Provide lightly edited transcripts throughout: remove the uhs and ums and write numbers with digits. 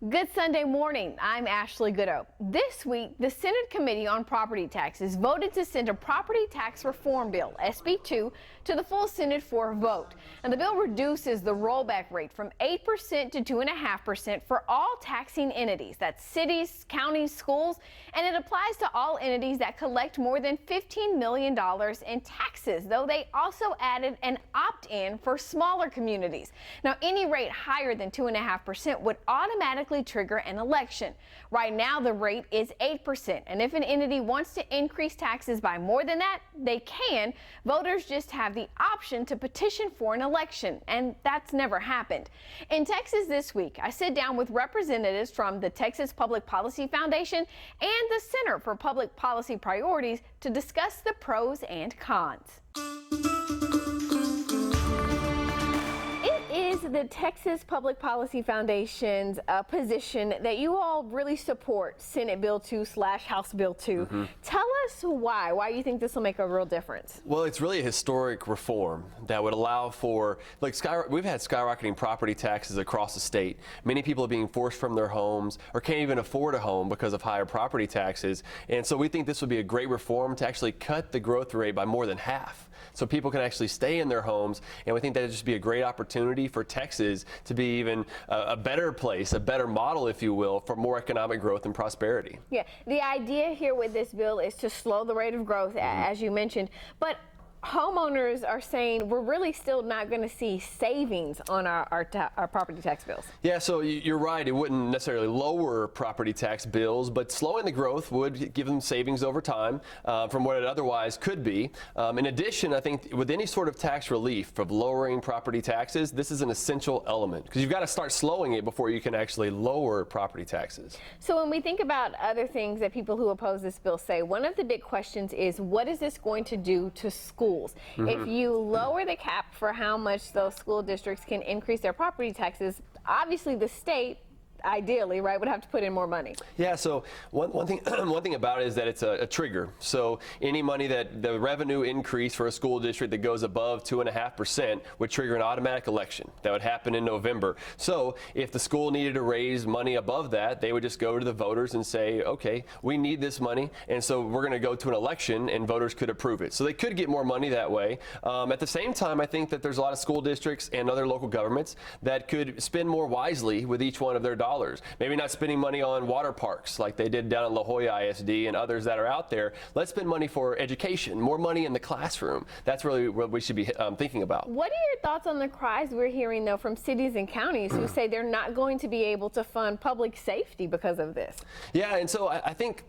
Good Sunday morning. I'm Ashley Goodo. This week, the Senate Committee on Property Taxes voted to send a property tax reform bill, SB 2, to the full Senate for a vote. And the bill reduces the rollback rate from 8% to 2.5% for all taxing entities. That's cities, counties, schools, and it applies to all entities that collect more than $15 million in taxes, though they also added an opt-in for smaller communities. Now, any rate higher than 2.5% would automatically trigger an election. Right now, the rate is 8%, and if an entity wants to increase taxes by more than that, they can. Voters just have the option to petition for an election, and that's never happened. In Texas this week, I sit down with representatives from the Texas Public Policy Foundation and the Center for Public Policy Priorities to discuss the pros and cons. Is the Texas Public Policy Foundation's position that you all really support Senate Bill 2/House Bill 2. Tell us why you think this will make a real difference. Well, it's really a historic reform that would allow for, we've had skyrocketing property taxes across the state. Many people are being forced from their homes or can't even afford a home because of higher property taxes. And so we think this would be a great reform to actually cut the growth rate by more than half, so people can actually stay in their homes. And we think that would just be a great opportunity for Texas to be even a better place, a better model, if you will, for more economic growth and prosperity. Yeah, the idea here with this bill is to slow the rate of growth, as you mentioned, but homeowners are saying we're really still not going to see savings on our property tax bills. Yeah, so you're right. It wouldn't necessarily lower property tax bills, but slowing the growth would give them savings over time from what it otherwise could be. In addition, I think with any sort of tax relief of lowering property taxes, this is an essential element because you've got to start slowing it before you can actually lower property taxes. So when we think about other things that people who oppose this bill say, one of the big questions is, what is this going to do to schools? If you lower the cap for how much those school districts can increase their property taxes, obviously the state, ideally, right, would have to put in more money. Yeah, so one thing about it is that it's a trigger. So any money that the revenue increase for a school district that goes above 2.5% would trigger an automatic election. That would happen in November. So if the school needed to raise money above that, they would just go to the voters and say, okay, we need this money, and so we're going to go to an election, and voters could approve it. So they could get more money that way. At the same time, I think that there's a lot of school districts and other local governments that could spend more wisely with each one of their dollars. Maybe not spending money on water parks like they did down at La Jolla ISD and others that are out there. Let's spend money for education, more money in the classroom. That's really what we should be thinking about. What are your thoughts on the cries we're hearing, though, from cities and counties who say they're not going to be able to fund public safety because of this? Yeah, and so I think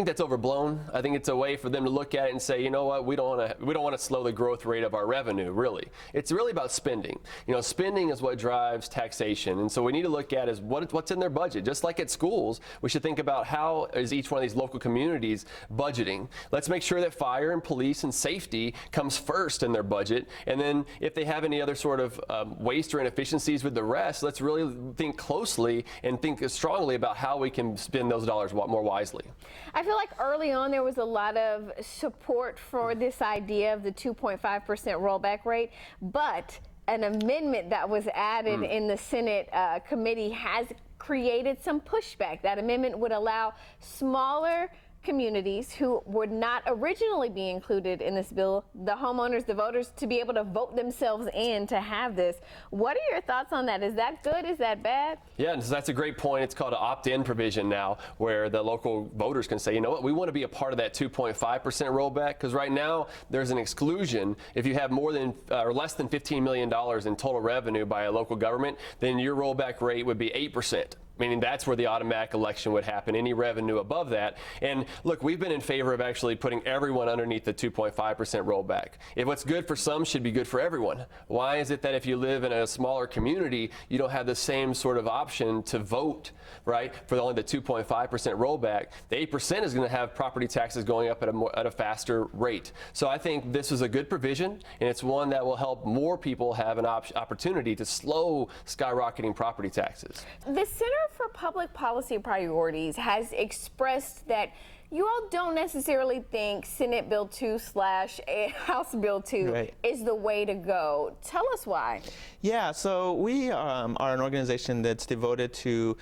that's overblown. I think it's a way for them to look at it and say, you know what, we don't want to slow the growth rate of our revenue. Really, it's really about spending. You know, spending is what drives taxation, and so we need to look at is what's in their budget. Just like at schools, we should think about how is each one of these local communities budgeting. Let's make sure that fire and police and safety comes first in their budget, and then if they have any other sort of waste or inefficiencies with the rest, let's really think closely and think strongly about how we can spend those dollars more wisely. I feel like early on there was a lot of support for this idea of the 2.5% rollback rate, but an amendment that was added in the Senate committee has created some pushback. That amendment would allow smaller communities who would not originally be included in this bill, the homeowners, the voters, to be able to vote themselves in to have this. What are your thoughts on that? Is that good? Is that bad? Yeah, so that's a great point. It's called an opt-in provision now, where the local voters can say, you know what, we want to be a part of that 2.5% rollback, because right now there's an exclusion. If you have more than or less than $15 million in total revenue by a local government, then your rollback rate would be 8%. Meaning that's where the automatic election would happen, any revenue above that. And look, we've been in favor of actually putting everyone underneath the 2.5% rollback. If what's good for some should be good for everyone. Why is it that if you live in a smaller community, you don't have the same sort of option to vote, right, for only the 2.5% rollback? The 8% is going to have property taxes going up at a faster rate. So I think this is a good provision, and it's one that will help more people have an opportunity to slow skyrocketing property taxes. The Center for Public Policy Priorities has expressed that You all don't necessarily think Senate Bill 2 / House Bill 2 is the way to go. Tell us why. Yeah, so we are an organization that's devoted to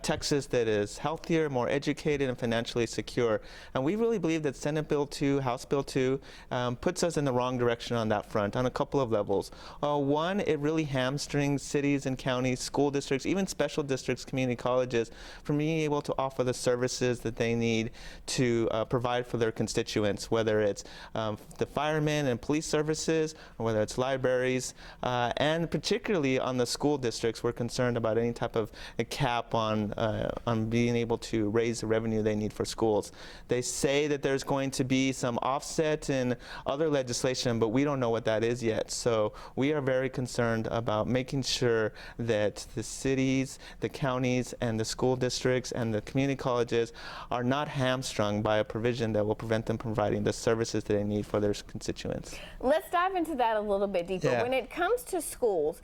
Texas that is healthier, more educated, and financially secure. And we really believe that Senate Bill 2, House Bill 2 puts us in the wrong direction on that front on a couple of levels. One, it really hamstrings cities and counties, school districts, even special districts, community colleges from being able to offer the services that they need to provide for their constituents, whether it's the firemen and police services, or whether it's libraries, and particularly on the school districts, we're concerned about any type of a cap on being able to raise the revenue they need for schools. They say that there's going to be some offset in other legislation, but we don't know what that is yet. So we are very concerned about making sure that the cities, the counties, and the school districts and the community colleges are not hamstrung by a provision that will prevent them from providing the services that they need for their constituents. Let's dive into that a little bit deeper. Yeah. When it comes to schools,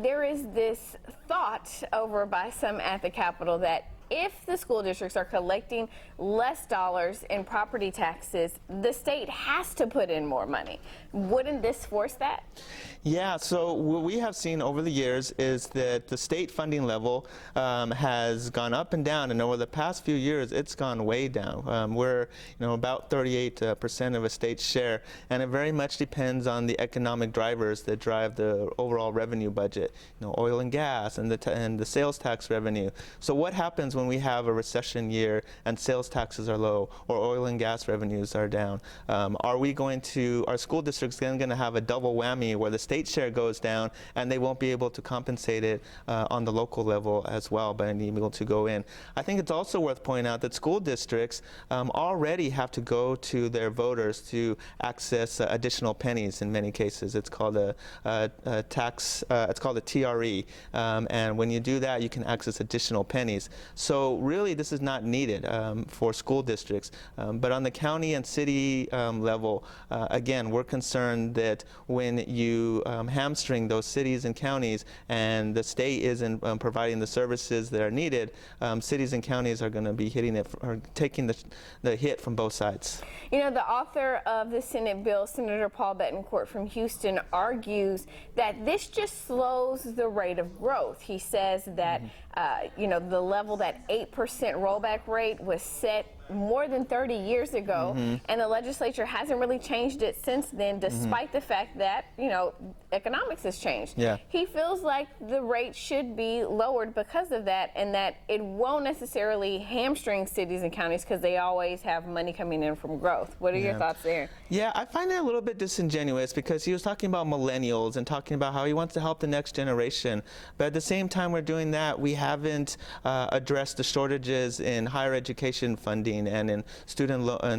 there is this thought over by some at the Capitol that if the school districts are collecting less dollars in property taxes, the state has to put in more money. Wouldn't this force that? Yeah, so what we have seen over the years is that the state funding level has gone up and down, and over the past few years, it's gone way down. We're about 38% of a state's share, and it very much depends on the economic drivers that drive the overall revenue budget. Oil and gas and the sales tax revenue. So what happens when we have a recession year and sales taxes are low or oil and gas revenues are down? Are school districts then going to have a double whammy where the state share goes down and they won't be able to compensate it on the local level as well by being able to go in? I think it's also worth pointing out that school districts already have to go to their voters to access additional pennies in many cases. It's called a tax, it's called a TRE, and when you do that you can access additional pennies. So really this is not needed for school districts, but on the county and city level, again, we're concerned that when you hamstring those cities and counties and the state isn't providing the services that are needed, cities and counties are going to be taking the hit from both sides. The author of the Senate bill, Senator Paul Bettencourt from Houston, argues that this just slows the rate of growth. He says that the level, that 8% rollback rate was set more than 30 years ago, and the legislature hasn't really changed it since then, despite the fact that, economics has changed. Yeah. He feels like the rate should be lowered because of that, and that it won't necessarily hamstring cities and counties because they always have money coming in from growth. What are your thoughts there? Yeah, I find it a little bit disingenuous because he was talking about millennials and talking about how he wants to help the next generation. But at the same time we're doing that, we haven't addressed the shortages in higher education funding and in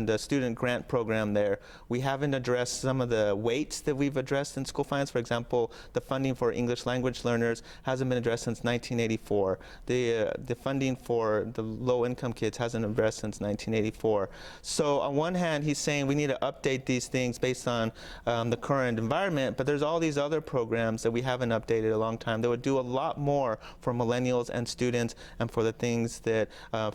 the student grant program there. We haven't addressed some of the weights that we've addressed in school finance. For example, the funding for English language learners hasn't been addressed since 1984. The funding for the low-income kids hasn't been addressed since 1984. So on one hand, he's saying we need to update these things based on the current environment, but there's all these other programs that we haven't updated a long time that would do a lot more for millennials and students and for the things that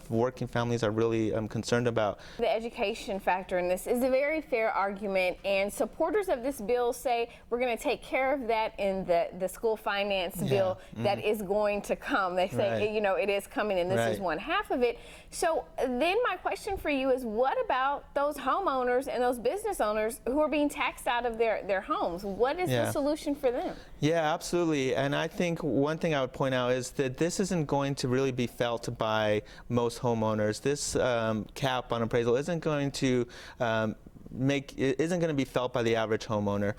working families are really concerned about. The education factor in this is a very fair argument, and supporters of this bill say we're going to take care of that in the school finance bill that is going to come. They say, it is coming, and this is one half of it. So then my question for you is, what about those homeowners and those business owners who are being taxed out of their homes? What is the solution for them? Yeah, absolutely. And I think one thing I would point out is that this isn't going to really be felt by most homeowners. This cap on appraisal isn't going to isn't going to be felt by the average homeowner.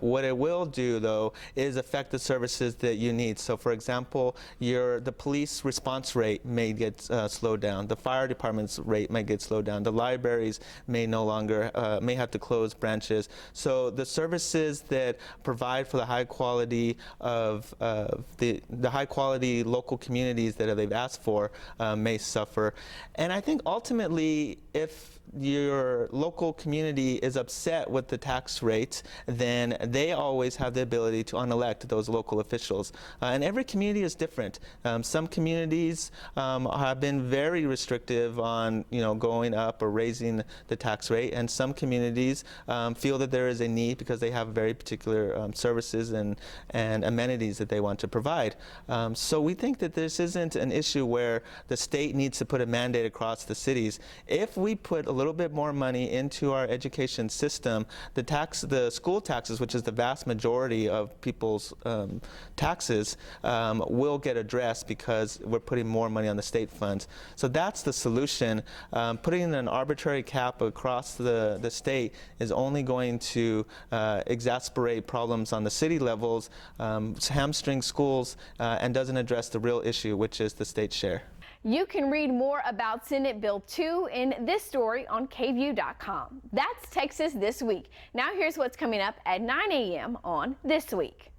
What it will do, though, is affect the services that you need. So, for example, the police response rate may get slowed down. The fire department's rate may get slowed down. The libraries may no longer may have to close branches. So the services that provide for the high quality of the high quality local communities that they've asked for may suffer. And I think ultimately, if your local community community is upset with the tax rates, then they always have the ability to unelect those local officials. And every community is different. Some communities have been very restrictive on, going up or raising the tax rate, and some communities feel that there is a need because they have very particular services and amenities that they want to provide. So we think that this isn't an issue where the state needs to put a mandate across the cities. If we put a little bit more money into our education system, the school taxes, which is the vast majority of people's taxes, will get addressed because we're putting more money on the state funds. So that's the solution. Putting an arbitrary cap across the state is only going to exacerbate problems on the city levels, hamstring schools, and doesn't address the real issue, which is the state share. You can read more about Senate Bill 2 in this story on kview.com. That's Texas This Week. Now here's what's coming up at 9 a.m. on This Week.